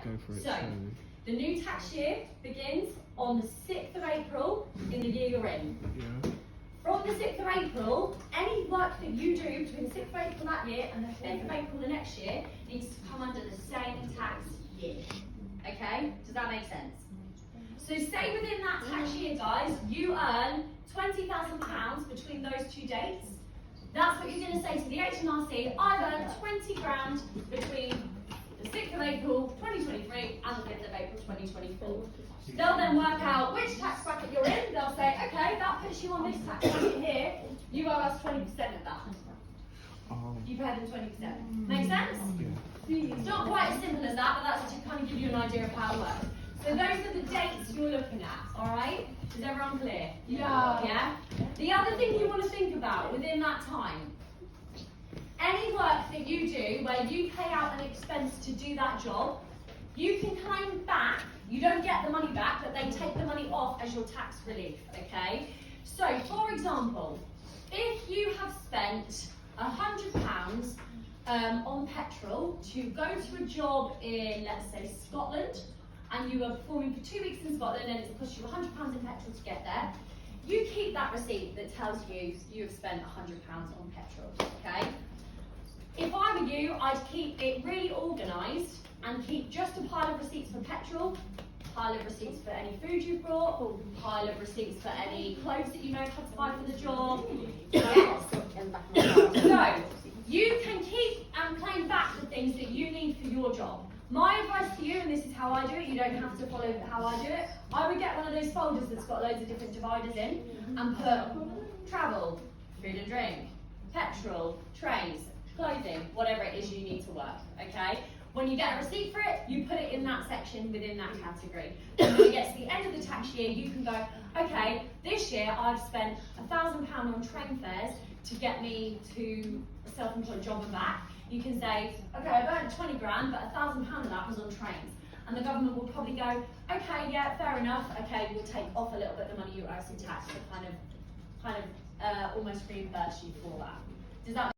Go for it. So, slowly. the new tax year begins on the 6th of April in the year you're in. Yeah. From the 6th of April, any work that you do between the 6th of April that year and the 5th of April the next year needs to come under the same tax year. Okay? Does that make sense? So say within that tax year, guys, you earn £20,000 between those two dates. That's what you're going to say to the HMRC. I've earned 20 grand between the 6th of April 2023 and the 5th of April 2024. They'll then work out which tax bracket you're in. They'll say, okay, that puts you on this tax bracket here. You owe us 20% of that. You pay them 20%. Make sense? Yeah. It's not quite as simple as that, but that's to kind of give you an idea of how it works. So those are the dates you're looking at, alright? Is everyone clear? Yeah? The other thing you want to think about within that time, any work that you do where you pay out an expense to do that job, you can claim back. You don't get the money back, but they take the money off as your tax relief, okay? So, for example, if you have spent £100 on petrol to go to a job in, let's say, Scotland, and you were performing for 2 weeks in Scotland and it cost you £100 in petrol to get there, you keep that receipt that tells you you've spent £100 on petrol, okay? If I were you, I'd keep it really organised and keep just a pile of receipts for petrol, pile of receipts for any food you've brought, pile of receipts for any clothes that you may have had to buy for the job. Yes. So, you can keep and claim back the things that you need for your job. My advice to you, and this is how I do it, you don't have to follow how I do it, I would get one of those folders that's got loads of different dividers in and put travel, food and drink, petrol, trains, clothing, whatever it is you need to work, okay? When you get a receipt for it, you put it in that section within that category. And when it gets to the end of the tax year, you can go, okay, this year I've spent £1,000 on train fares to get me to a self-employed job and back. You can say, okay, I've earned 20 grand, but £1,000 of that was on trains. And the government will probably go, okay, yeah, fair enough. Okay, we'll take off a little bit of the money you owe us in tax to kind of almost reimburse you for that. Does that